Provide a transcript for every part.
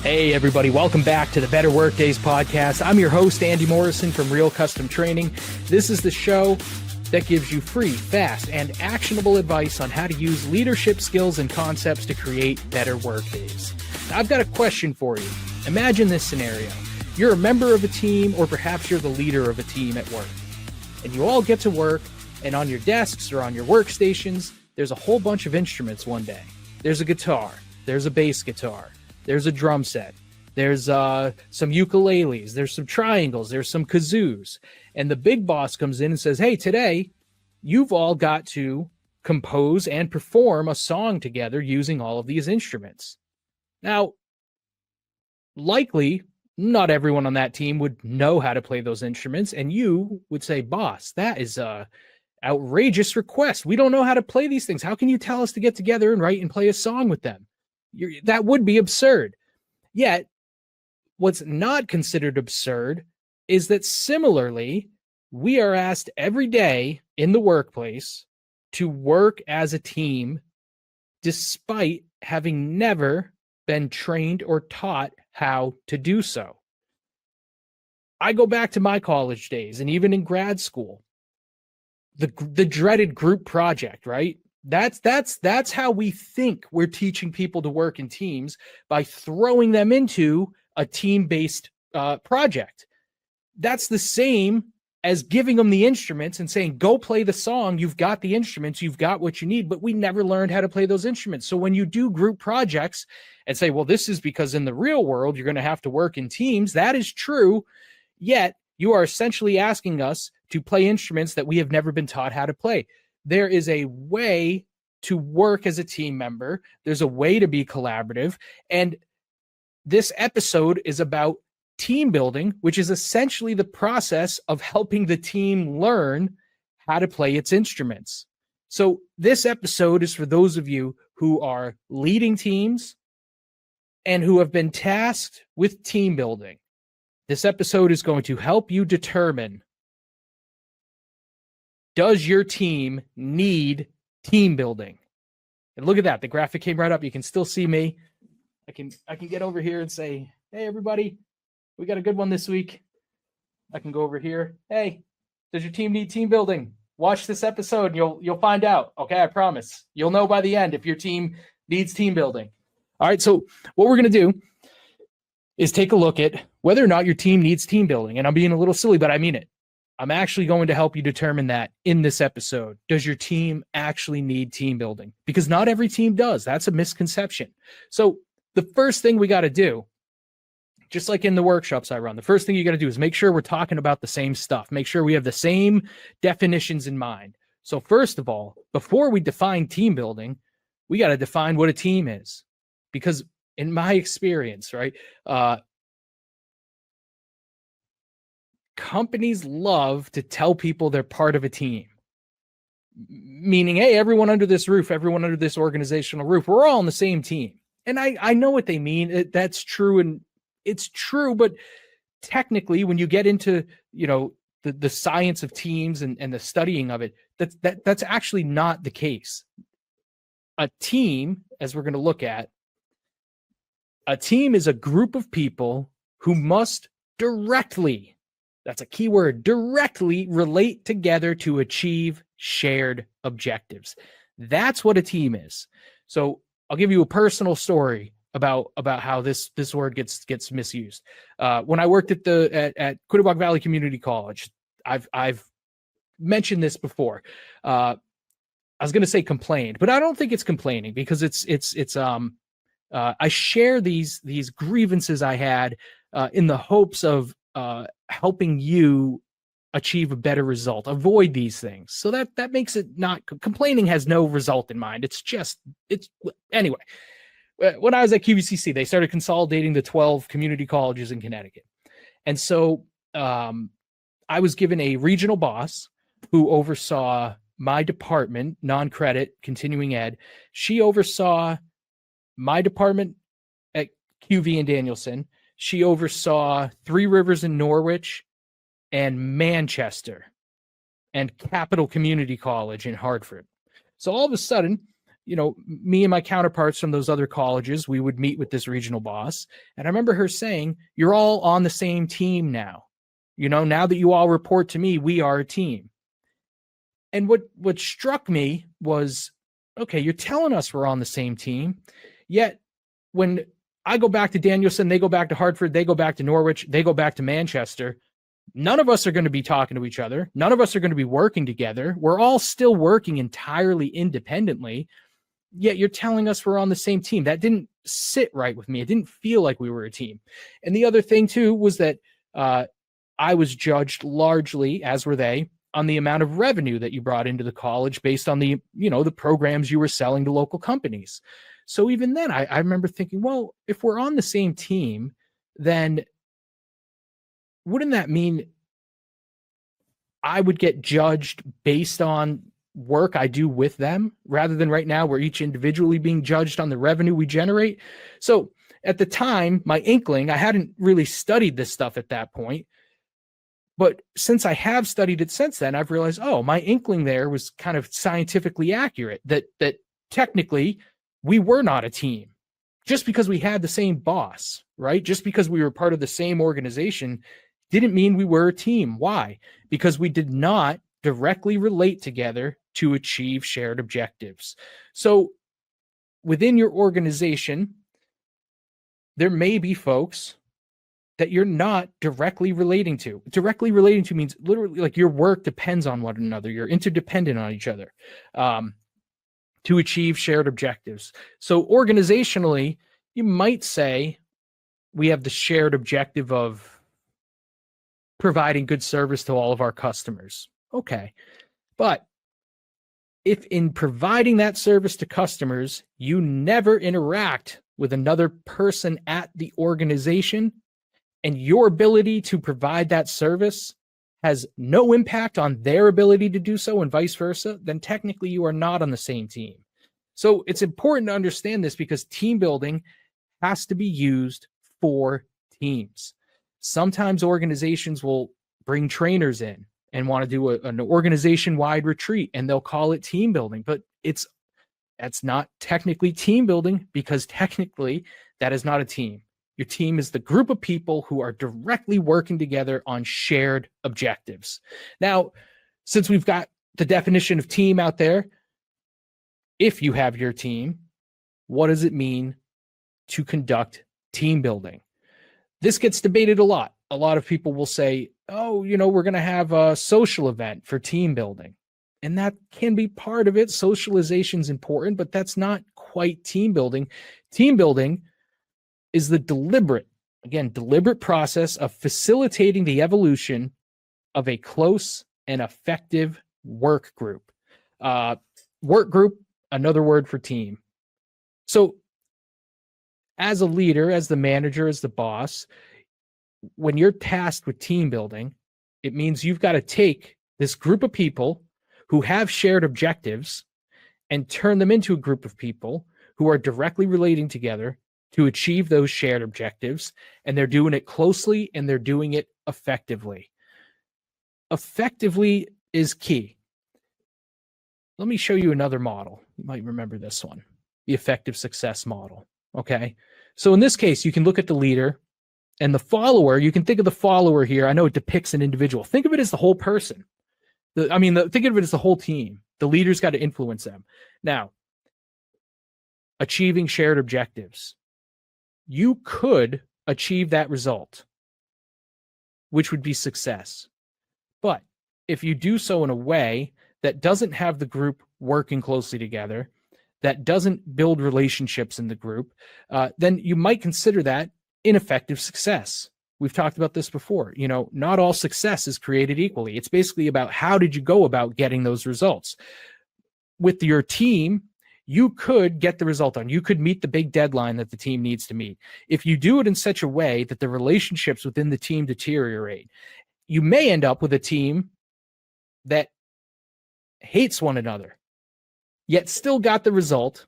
Hey, everybody. Welcome back to the Better Workdays podcast. I'm your host, Andy Morrison from Real Custom Training. This is the show that gives you free, fast, and actionable advice on how to use leadership skills and concepts to create better workdays. Now, I've got a question for you. Imagine this scenario. You're a member of a team, or perhaps you're the leader of a team at work. And you all get to work, and on your desks or on your workstations, there's a whole bunch of instruments one day. There's a guitar. There's a bass guitar. There's a drum set. There's some ukuleles. There's some triangles. There's some kazoos. And the big boss comes in and says, hey, today you've all got to compose and perform a song together using all of these instruments. Now, likely not everyone on that team would know how to play those instruments. And you would say, boss, that is a outrageous request. We don't know how to play these things. How can you tell us to get together and write and play a song with them? That would be absurd. Yet, what's not considered absurd is that similarly, we are asked every day in the workplace to work as a team despite having never been trained or taught how to do so. I go back to my college days and even in grad school, the dreaded group project, right? That's how we think we're teaching people to work in teams, by throwing them into a team-based project. That's the same as giving them the instruments and saying, go play the song. You've got the instruments. You've got what you need, but we never learned how to play those instruments. So when you do group projects and say, well, this is because in the real world, you're going to have to work in teams. That is true. Yet you are essentially asking us to play instruments that we have never been taught how to play. There is a way to work as a team member. There's a way to be collaborative. And this episode is about team building, which is essentially the process of helping the team learn how to play its instruments. So this episode is for those of you who are leading teams and who have been tasked with team building. This episode is going to help you determine, does your team need team building? And look at that. The graphic came right up. You can still see me. I can get over here and say, hey, everybody, we got a good one this week. I can go over here. Hey, does your team need team building? Watch this episode and you'll find out. Okay, I promise. You'll know by the end if your team needs team building. All right, so what we're going to do is take a look at whether or not your team needs team building. And I'm being a little silly, but I mean it. I'm actually going to help you determine that in this episode. Does your team actually need team building? Because not every team does. That's a misconception. So the first thing we got to do, just like in the workshops I run, the first thing you got to do is make sure we're talking about the same stuff. Make sure we have the same definitions in mind. So first of all, before we define team building, we got to define what a team is. Because in my experience, right, companies love to tell people they're part of a team. Meaning, hey, everyone under this roof, everyone under this organizational roof, we're all on the same team. And I know what they mean. That's true, and it's true, but technically, when you get into, the science of teams and the studying of it, that's actually not the case. A team, as we're going to look at, a team is a group of people who must directly, that's a key word, directly relate together to achieve shared objectives. That's what a team is. So I'll give you a personal story about how this word gets misused. When I worked at Quittawag Valley Community College, I've mentioned this before. I was going to say complained, but I don't think it's complaining, because it's I share these grievances I had in the hopes of helping you achieve a better result, avoid these things. So that makes it not, complaining has no result in mind. Anyway, when I was at QVCC, they started consolidating the 12 community colleges in Connecticut. And so I was given a regional boss who oversaw my department, non-credit, continuing ed. She oversaw my department at QV in Danielson. She oversaw Three Rivers in Norwich and Manchester and Capital Community College in Hartford. So all of a sudden, me and my counterparts from those other colleges, we would meet with this regional boss. And I remember her saying, you're all on the same team now. Now that you all report to me, we are a team. And what struck me was, okay, you're telling us we're on the same team. Yet when I go back to Danielson, they go back to Hartford, they go back to Norwich, they go back to Manchester, none of us are going to be talking to each other. None of us are going to be working together. We're all still working entirely independently. Yet you're telling us we're on the same team. That didn't sit right with me. It didn't feel like we were a team. And the other thing, too, was that I was judged largely, as were they, on the amount of revenue that you brought into the college based on the programs you were selling to local companies. So even then, I remember thinking, well, if we're on the same team, then wouldn't that mean I would get judged based on work I do with them rather than right now we're each individually being judged on the revenue we generate? So at the time, my inkling, I hadn't really studied this stuff at that point. But since I have studied it since then, I've realized, my inkling there was kind of scientifically accurate, that technically we were not a team just because we had the same boss, right? Just because we were part of the same organization didn't mean we were a team. Why? Because we did not directly relate together to achieve shared objectives. So within your organization, there may be folks that you're not directly relating to. Directly relating to means literally like your work depends on one another. You're interdependent on each other to achieve shared objectives. So organizationally, you might say we have the shared objective of providing good service to all of our customers. Okay. But if in providing that service to customers, you never interact with another person at the organization, and your ability to provide that service has no impact on their ability to do so and vice versa, then technically you are not on the same team. So it's important to understand this because team building has to be used for teams. Sometimes organizations will bring trainers in and want to do an organization-wide retreat, and they'll call it team building, but that's not technically team building because technically that is not a team. Your team is the group of people who are directly working together on shared objectives. Now, since we've got the definition of team out there, if you have your team, what does it mean to conduct team building? This gets debated a lot. A lot of people will say, we're going to have a social event for team building. And that can be part of it. Socialization is important, but that's not quite team building. Team building is the deliberate process of facilitating the evolution of a close and effective work group. Work group, another word for team. So as a leader, as the manager, as the boss, when you're tasked with team building, it means you've got to take this group of people who have shared objectives and turn them into a group of people who are directly relating together to achieve those shared objectives, and they're doing it closely and they're doing it effectively. Effectively is key. Let me show you another model. You might remember this one, the effective success model. Okay. So in this case, you can look at the leader and the follower. You can think of the follower here. I know it depicts an individual. Think of it as the whole person. Think of it as the whole team. The leader's got to influence them. Now, achieving shared objectives. You could achieve that result, which would be success. But if you do so in a way that doesn't have the group working closely together, that doesn't build relationships in the group, then you might consider that ineffective success. We've talked about this before. Not all success is created equally. It's basically about how did you go about getting those results. With your team, you could get the result on. You could meet the big deadline that the team needs to meet. If you do it in such a way that the relationships within the team deteriorate, you may end up with a team that hates one another, yet still got the result,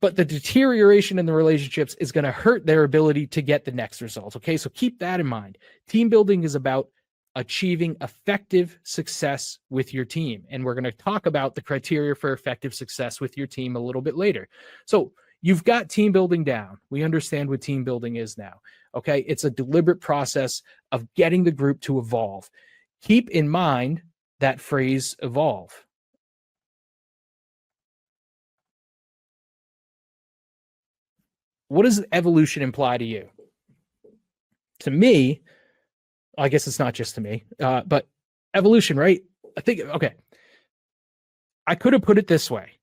but the deterioration in the relationships is going to hurt their ability to get the next result. Okay, so keep that in mind. Team building is about achieving effective success with your team. And we're going to talk about the criteria for effective success with your team a little bit later. So you've got team building down. We understand what team building is now. Okay. It's a deliberate process of getting the group to evolve. Keep in mind that phrase evolve. What does evolution imply to you? To me, I guess it's not just to me, but evolution, right? I think, okay, I could have put it this way.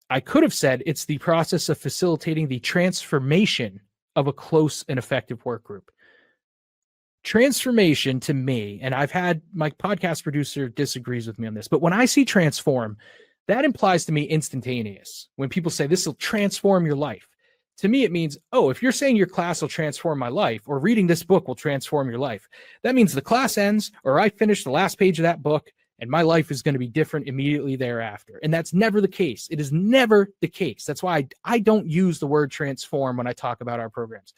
I could have said it's the process of facilitating the transformation of a close and effective work group. Transformation to me, and I've had my podcast producer disagrees with me on this, but when I see transform, that implies to me instantaneous. When people say this will transform your life, to me, it means, oh, if you're saying your class will transform my life or reading this book will transform your life, that means the class ends or I finish the last page of that book and my life is going to be different immediately thereafter. And that's never the case. It is never the case. That's why I don't use the word transform when I talk about our programs.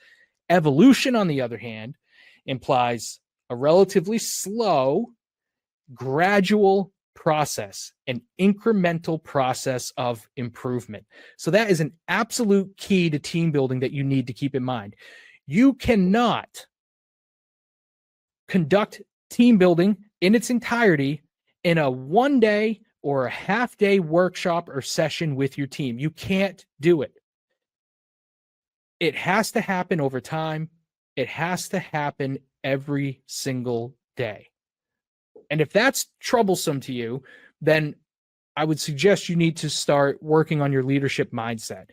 Evolution, on the other hand, implies a relatively slow, gradual process, an incremental process of improvement. So that is an absolute key to team building that you need to keep in mind. You cannot conduct team building in its entirety in a 1 day or a half day workshop or session with your team. You can't do it. It has to happen over time. It has to happen every single day. And if that's troublesome to you, then I would suggest you need to start working on your leadership mindset.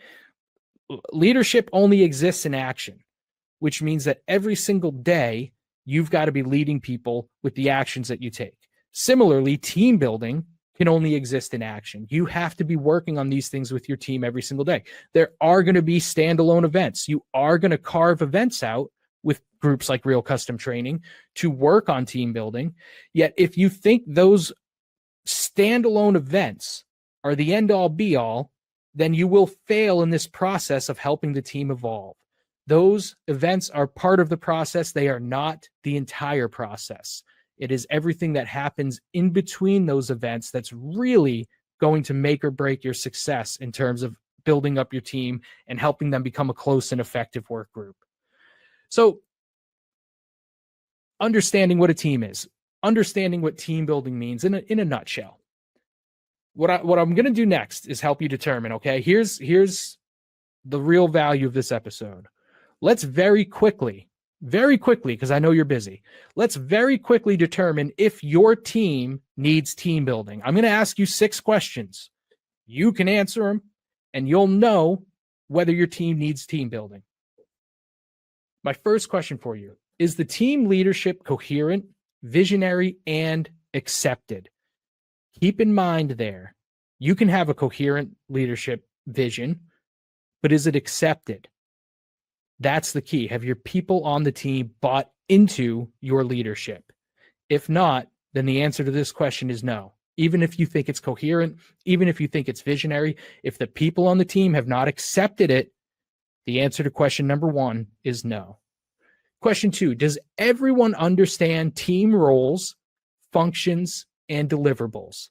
Leadership only exists in action, which means that every single day, you've got to be leading people with the actions that you take. Similarly, team building can only exist in action. You have to be working on these things with your team every single day. There are going to be standalone events. You are going to carve events out with groups like Real Custom Training to work on team building. Yet if you think those standalone events are the end all be all, then you will fail in this process of helping the team evolve. Those events are part of the process. They are not the entire process. It is everything that happens in between those events that's really going to make or break your success in terms of building up your team and helping them become a close and effective work group. So understanding what a team is, understanding what team building means in a nutshell. What I'm going to do next is help you determine, okay, here's the real value of this episode. Let's very quickly, because I know you're busy, let's very quickly determine if your team needs team building. I'm going to ask you 6 questions. You can answer them, and you'll know whether your team needs team building. My first question for you, is the team leadership coherent, visionary, and accepted? Keep in mind there, you can have a coherent leadership vision, but is it accepted? That's the key. Have your people on the team bought into your leadership? If not, then the answer to this question is no. Even if you think it's coherent, even if you think it's visionary, if the people on the team have not accepted it, the answer to question number 1 is no. Question 2, does everyone understand team roles, functions, and deliverables?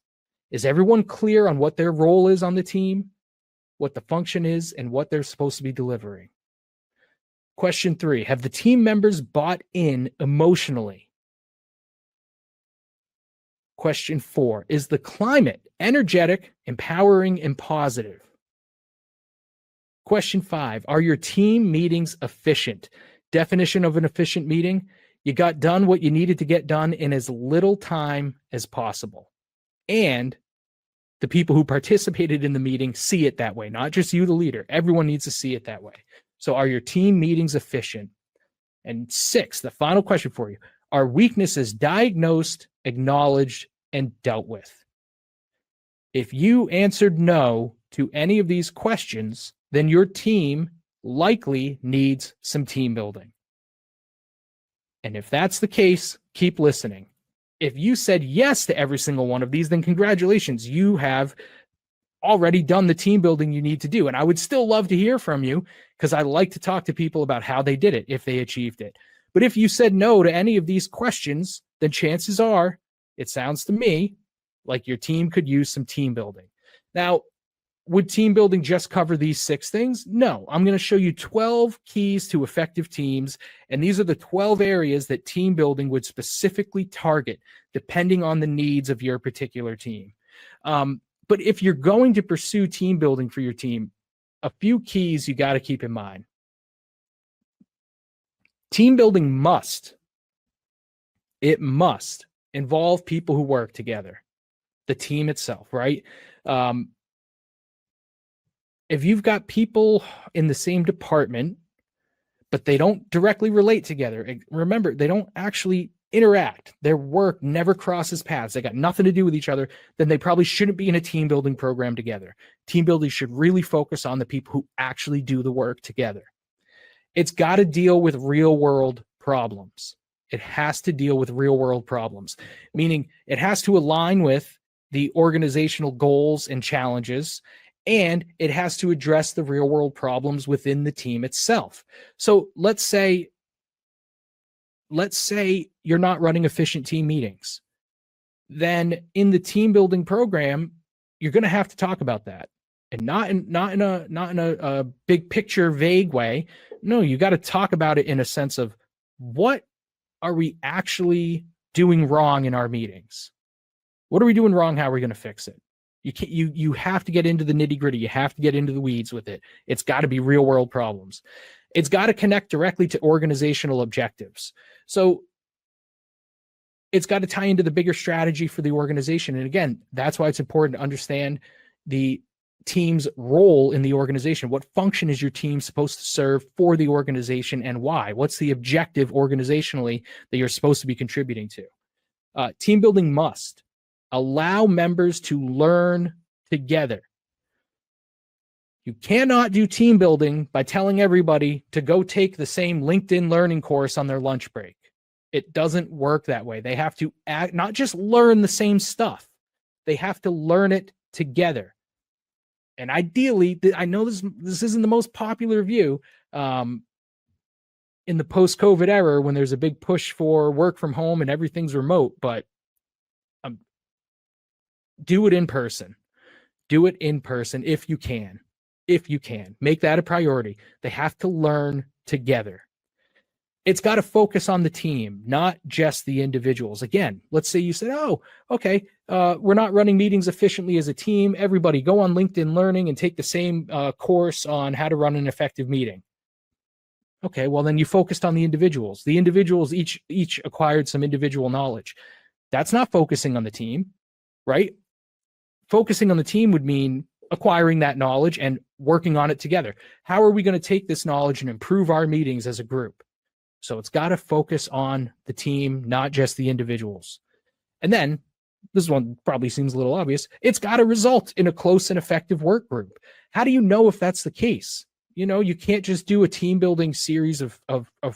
Is everyone clear on what their role is on the team, what the function is, and what they're supposed to be delivering? Question 3, have the team members bought in emotionally? Question 4, is the climate energetic, empowering, and positive? Question 5, are your team meetings efficient? Definition of an efficient meeting: you got done what you needed to get done in as little time as possible. And the people who participated in the meeting see it that way, not just you, the leader. Everyone needs to see it that way. So are your team meetings efficient? And 6, the final question for you, are weaknesses diagnosed, acknowledged, and dealt with? If you answered no to any of these questions, then your team likely needs some team building. And if that's the case, keep listening. If you said yes to every single one of these, then congratulations, you have already done the team building you need to do. And I would still love to hear from you, because I like to talk to people about how they did it, if they achieved it. But if you said no to any of these questions, then chances are, it sounds to me like your team could use some team building. Now, would team building just cover these 6 things? No, I'm going to show you 12 keys to effective teams. And these are the 12 areas that team building would specifically target depending on the needs of your particular team. But if you're going to pursue team building for your team, a few keys you got to keep in mind. Team building must involve people who work together, the team itself, right? If you've got people in the same department, but they don't directly relate together, remember, they don't actually interact. Their work never crosses paths. They got nothing to do with each other. Then they probably shouldn't be in a team building program together. Team building should really focus on the people who actually do the work together. It's got to deal with real world problems. It has to deal with real world problems, meaning it has to align with the organizational goals and challenges, and it has to address the real world problems within the team itself. So let's say you're not running efficient team meetings. Then in the team building program, you're going to have to talk about that, and not in a big picture vague way. No, you got to talk about it in a sense of, what are we actually doing wrong in our meetings? What are we doing wrong? How are we going to fix it? You have to get into the nitty gritty. You have to get into the weeds with it. It's got to be real world problems. It's got to connect directly to organizational objectives. So it's got to tie into the bigger strategy for the organization. And again, that's why it's important to understand the team's role in the organization. What function is your team supposed to serve for the organization, and why? What's the objective organizationally that you're supposed to be contributing to? Team building must allow members to learn together. You cannot do team building by telling everybody to go take the same LinkedIn learning course on their lunch break. It doesn't work that way. They have to not just learn the same stuff. They have to learn it together. And ideally, I know this isn't the most popular view in the post-COVID era, when there's a big push for work from home and everything's remote, but do it in person. Do it in person if you can. If you can. Make that a priority. They have to learn together. It's got to focus on the team, not just the individuals. Again, let's say you said, oh, okay, we're not running meetings efficiently as a team. Everybody go on LinkedIn Learning and take the same course on how to run an effective meeting. Okay, well, then you focused on the individuals. The individuals each acquired some individual knowledge. That's not focusing on the team, right? Focusing on the team would mean acquiring that knowledge and working on it together. How are we going to take this knowledge and improve our meetings as a group? So it's got to focus on the team, not just the individuals. And then, this one probably seems a little obvious, it's got to result in a close and effective work group. How do you know if that's the case? You know, you can't just do a team building series of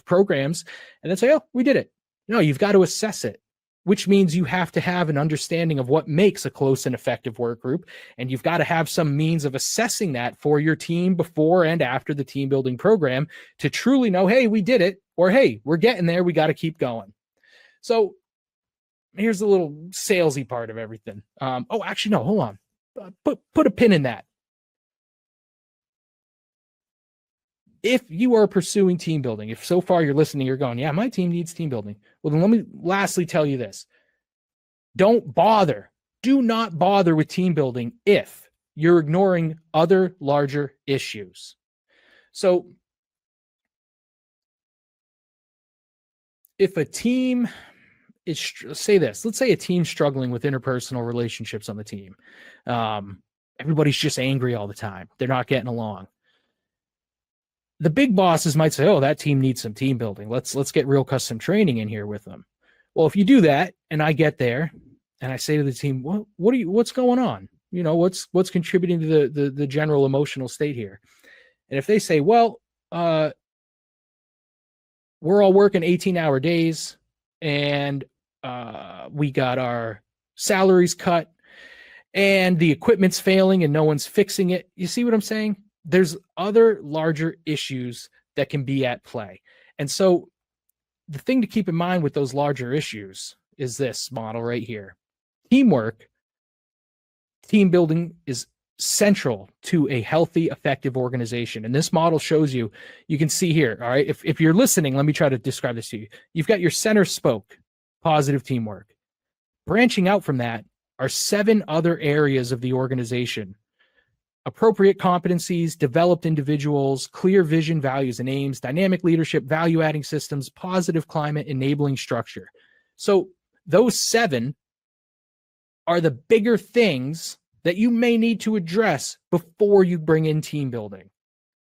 programs and then say, oh, we did it. No, you've got to assess it, which means you have to have an understanding of what makes a close and effective work group. And you've got to have some means of assessing that for your team before and after the team building program to truly know, hey, we did it, or hey, we're getting there. We got to keep going. So here's the little salesy part of everything. Oh, actually, no, hold on. Put a pin in that. If you are pursuing team building, if so far you're listening, you're going, yeah, my team needs team building. Well, then let me lastly tell you this. Do not bother with team building if you're ignoring other larger issues. So if a team is, let's say a team's struggling with interpersonal relationships on the team. Everybody's just angry all the time. They're not getting along. The big bosses might say, oh, that team needs some team building. Let's get real custom training in here with them. Well, if you do that and I get there and I say to the team, what's going on? You know, what's contributing to the general emotional state here? And if they say, well, we're all working 18-hour days and we got our salaries cut and the equipment's failing and no one's fixing it. You see what I'm saying? There's other larger issues that can be at play. And so the thing to keep in mind with those larger issues is this model right here. Teamwork, team building is central to a healthy, effective organization. And this model shows you, you can see here, all right, if you're listening, let me try to describe this to you. You've got your center spoke, positive teamwork. Branching out from that are 7 other areas of the organization. Appropriate competencies, developed individuals, clear vision, values, and aims, dynamic leadership, value-adding systems, positive climate, enabling structure. So those 7 are the bigger things that you may need to address before you bring in team building,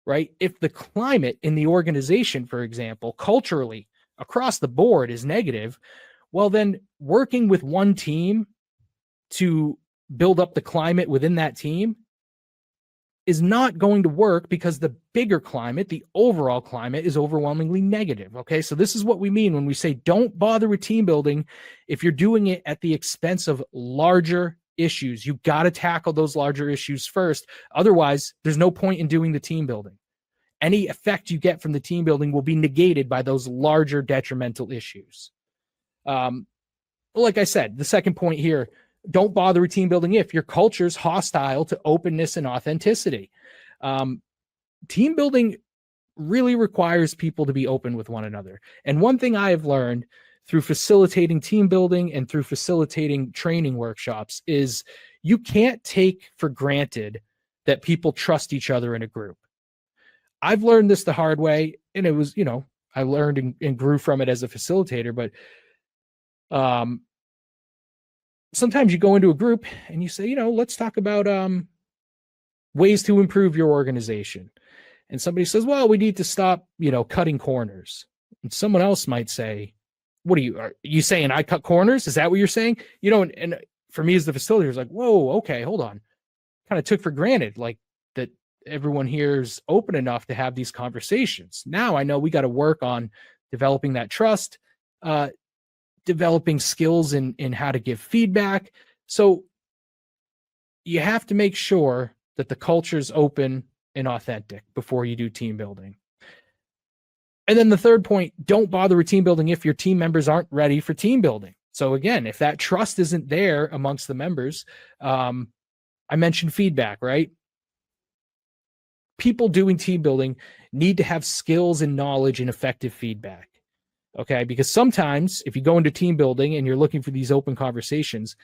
right? If the climate in the organization, for example, culturally across the board is negative, well, then working with one team to build up the climate within that team is not going to work because the bigger climate, the overall climate, is overwhelmingly negative. Okay, so this is what we mean when we say don't bother with team building if you're doing it at the expense of larger issues. You got to tackle those larger issues first. Otherwise, there's no point in doing the team building. Any effect you get from the team building will be negated by those larger detrimental issues. Like I said, the second point here, don't bother with team building if your culture's hostile to openness and authenticity. Team building really requires people to be open with one another. And one thing I have learned through facilitating team building and through facilitating training workshops is you can't take for granted that people trust each other in a group. I've learned this the hard way, and it was, I learned and grew from it as a facilitator, but sometimes you go into a group and you say, let's talk about ways to improve your organization. And somebody says, well, we need to stop, cutting corners. And someone else might say, are you saying I cut corners? Is that what you're saying? And for me as the facilitator, it's like, whoa, okay, hold on. Kind of took for granted, like, that everyone here is open enough to have these conversations. Now I know we got to work on developing that trust, developing skills in how to give feedback. So you have to make sure that the culture is open and authentic before you do team building. And then the third point, don't bother with team building if your team members aren't ready for team building. So again, if that trust isn't there amongst the members, I mentioned feedback, right? People doing team building need to have skills and knowledge and effective feedback. Okay, because sometimes if you go into team building and you're looking for these open conversations,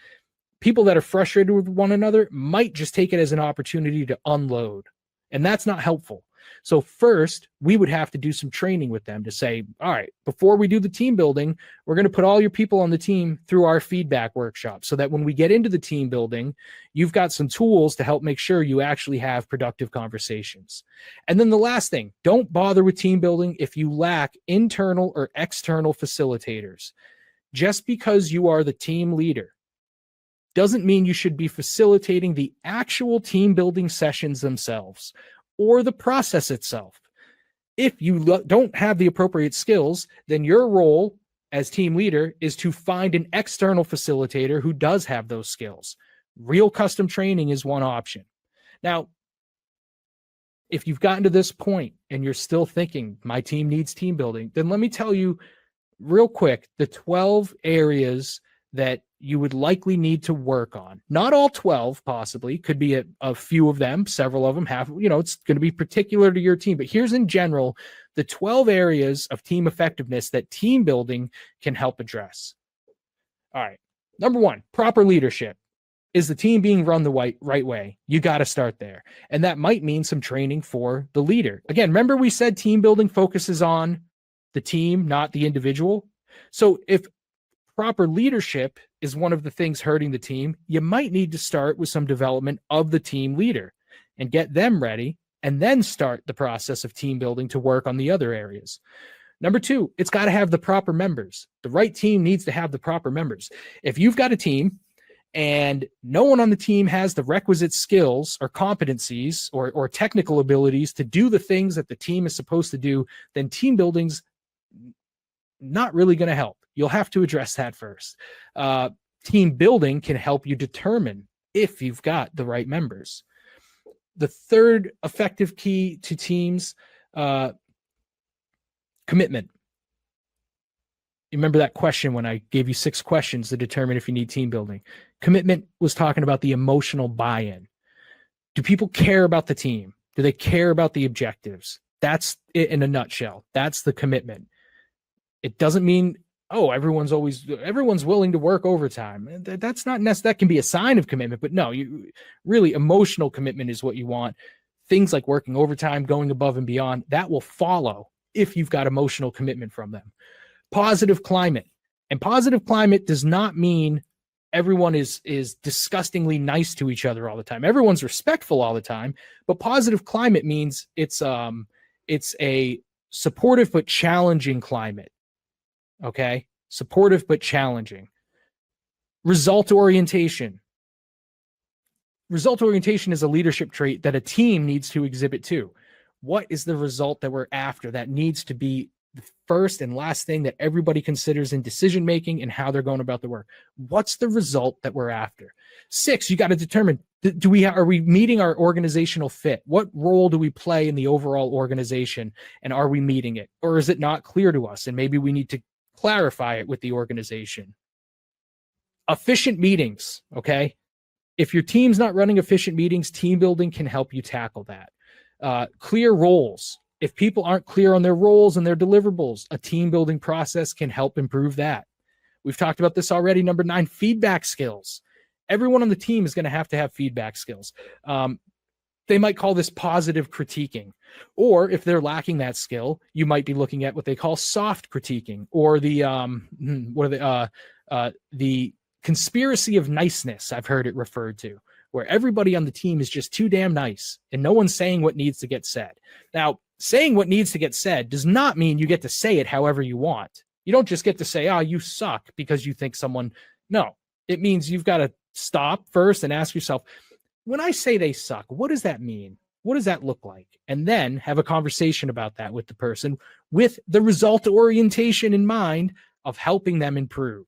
people that are frustrated with one another might just take it as an opportunity to unload. And that's not helpful. So first, we would have to do some training with them to say, all right, before we do the team building, we're going to put all your people on the team through our feedback workshop so that when we get into the team building, you've got some tools to help make sure you actually have productive conversations. And then the last thing, don't bother with team building if you lack internal or external facilitators. Just because you are the team leader doesn't mean you should be facilitating the actual team building sessions themselves or the process itself. If you don't have the appropriate skills, then your role as team leader is to find an external facilitator who does have those skills. Real custom training is one option. Now, if you've gotten to this point and you're still thinking my team needs team building, then let me tell you real quick the 12 areas that you would likely need to work on. Not all 12, possibly. Could be a few of them, several of them have, it's going to be particular to your team. But here's in general the 12 areas of team effectiveness that team building can help address. All right. Number 1, proper leadership. Is the team being run the right way? You got to start there. And that might mean some training for the leader. Again, remember we said team building focuses on the team, not the individual. So if proper leadership is one of the things hurting the team, you might need to start with some development of the team leader and get them ready, and then start the process of team building to work on the other areas. Number 2, it's got to have the proper members. The right team needs to have the proper members. If you've got a team and no one on the team has the requisite skills or competencies or technical abilities to do the things that the team is supposed to do, then team building's not really going to help. You'll have to address that first. Team building can help you determine if you've got the right members. The third effective key to teams, commitment. remember that question when I gave you 6 questions to determine if you need team building. Commitment was talking about the emotional buy-in. Do people care about the team? Do they care about the objectives? That's it in a nutshell. That's the commitment. It doesn't mean, oh, everyone's willing to work overtime. That's not necessary. That can be a sign of commitment, but no, you really, emotional commitment is what you want. Things like working overtime, going above and beyond, that will follow if you've got emotional commitment from them. Positive climate. And positive climate does not mean everyone is disgustingly nice to each other all the time. Everyone's respectful all the time, but positive climate means it's a supportive but challenging climate. Okay? Supportive but challenging. Result orientation. Result orientation is a leadership trait that a team needs to exhibit too. What is the result that we're after? That needs to be the first and last thing that everybody considers in decision making and how they're going about the work. What's the result that we're after? 6, you got to determine, are we meeting our organizational fit? What role do we play in the overall organization, and are we meeting it? Or is it not clear to us, and maybe we need to clarify it with the organization? Efficient meetings, okay? If your team's not running efficient meetings, team building can help you tackle that. Clear roles. If people aren't clear on their roles and their deliverables, a team building process can help improve that. We've talked about this already. Number 9, feedback skills. Everyone on the team is going to have feedback skills. They might call this positive critiquing. Or if they're lacking that skill, you might be looking at what they call soft critiquing, or the conspiracy of niceness, I've heard it referred to, where everybody on the team is just too damn nice and no one's saying what needs to get said. Now, saying what needs to get said does not mean you get to say it however you want. You don't just get to say, oh, you suck because you think someone, no, it means you've got to stop first and ask yourself, when I say they suck, what does that mean? What does that look like? And then have a conversation about that with the person with the result orientation in mind of helping them improve.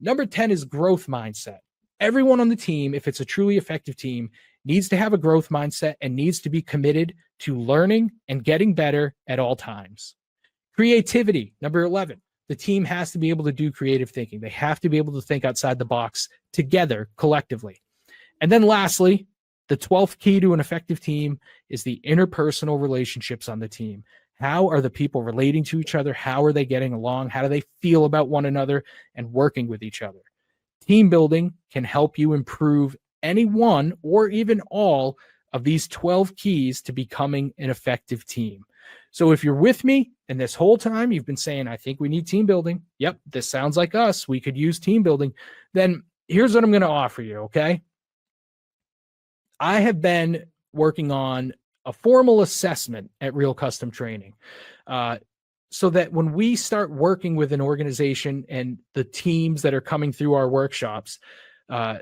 Number 10 is growth mindset. Everyone on the team, if it's a truly effective team, needs to have a growth mindset and needs to be committed to learning and getting better at all times. Creativity, number 11. The team has to be able to do creative thinking. They have to be able to think outside the box together, collectively. And then lastly, the 12th key to an effective team is the interpersonal relationships on the team. How are the people relating to each other? How are they getting along? How do they feel about one another and working with each other? Team building can help you improve any one or even all of these 12 keys to becoming an effective team. So if you're with me and this whole time you've been saying, I think we need team building. Yep, this sounds like us. We could use team building. Then here's what I'm going to offer you, okay? I have been working on a formal assessment at Real Custom Training, so that when we start working with an organization and the teams that are coming through our workshops, I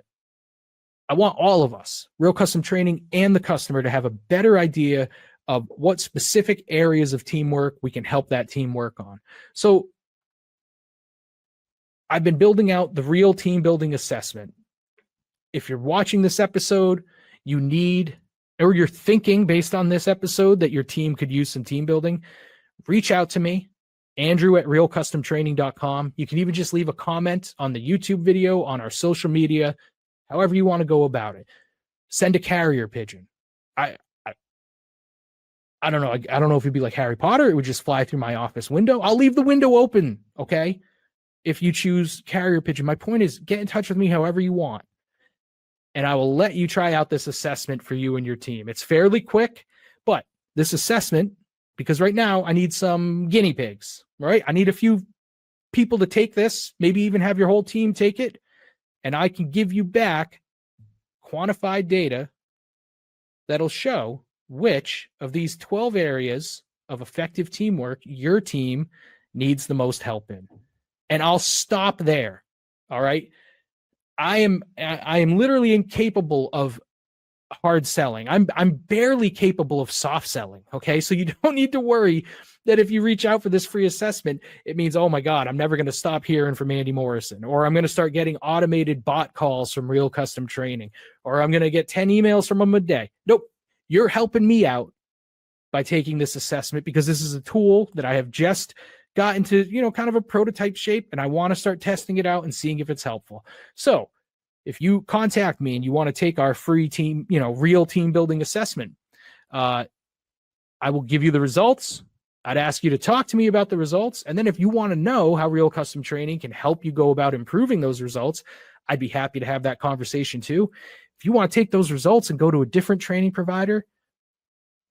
want all of us, Real Custom Training and the customer, to have a better idea of what specific areas of teamwork we can help that team work on. So I've been building out the Real Team Building Assessment. If you're watching this episode, you need, or you're thinking based on this episode that your team could use some team building, reach out to me, Andrew@realcustomtraining.com. You can even just leave a comment on the YouTube video, on our social media, however you want to go about it. Send a carrier pigeon. I don't know. I don't know if it'd be like Harry Potter. It would just fly through my office window. I'll leave the window open, okay? If you choose carrier pigeon. My point is, get in touch with me however you want, and I will let you try out this assessment for you and your team. It's fairly quick, but this assessment, because right now I need some guinea pigs, right? I need a few people to take this, maybe even have your whole team take it, and I can give you back quantified data that'll show which of these 12 areas of effective teamwork your team needs the most help in. And I'll stop there. All right. I am literally incapable of hard selling. I'm barely capable of soft selling. Okay. So you don't need to worry that if you reach out for this free assessment, it means, oh my God, I'm never going to stop hearing from Andy Morrison, or I'm going to start getting automated bot calls from Real Custom Training, or I'm going to get 10 emails from him a day. Nope. You're helping me out by taking this assessment, because this is a tool that I have just got into, kind of a prototype shape, and I want to start testing it out and seeing if it's helpful. So if you contact me and you want to take our free team, real team building assessment, I will give you the results. I'd ask you to talk to me about the results. And then if you want to know how Real Custom Training can help you go about improving those results, I'd be happy to have that conversation too. If you want to take those results and go to a different training provider,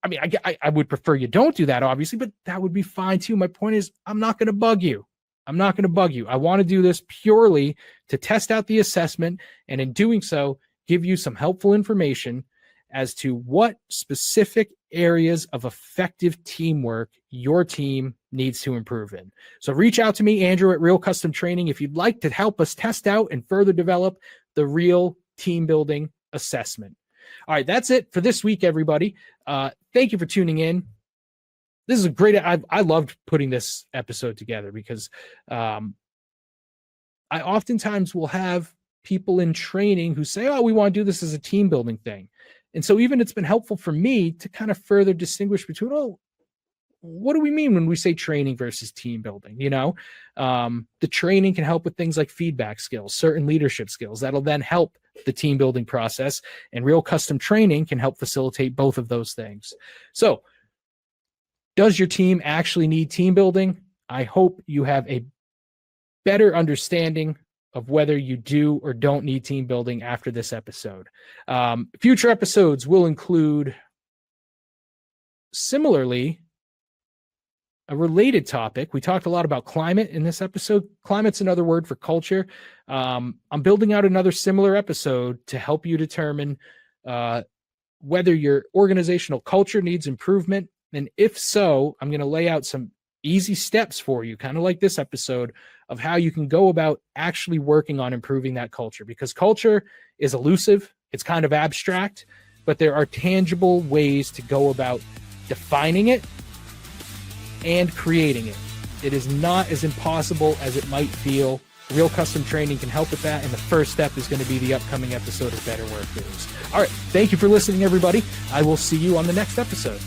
I mean, I would prefer you don't do that, obviously, but that would be fine too. My point is, I'm not going to bug you. I want to do this purely to test out the assessment, and in doing so, give you some helpful information as to what specific areas of effective teamwork your team needs to improve in. So reach out to me, Andrew, at Real Custom Training, if you'd like to help us test out and further develop the Real Team Building Assessment. All right, that's it for this week, everybody. Thank you for tuning in. This is a great, I loved putting this episode together because I oftentimes will have people in training who say, oh, we want to do this as a team building thing. And so even it's been helpful for me to kind of further distinguish between, what do we mean when we say training versus team building? The training can help with things like feedback skills, certain leadership skills that'll then help the team building process, and Real Custom Training can help facilitate both of those things. So does your team actually need team building? I hope you have a better understanding of whether you do or don't need team building after this episode. Future episodes will include, similarly, a related topic. We talked a lot about climate in this episode. Climate's another word for culture. I'm building out another similar episode to help you determine whether your organizational culture needs improvement. And if so, I'm going to lay out some easy steps for you, kind of like this episode, of how you can go about actually working on improving that culture, because culture is elusive. It's kind of abstract, but there are tangible ways to go about defining it and creating it. It is not as impossible as it might feel. Real Custom Training can help with that, and the first step is going to be the upcoming episode of Better Work News. All right, thank you for listening, everybody. I will see you on the next episode.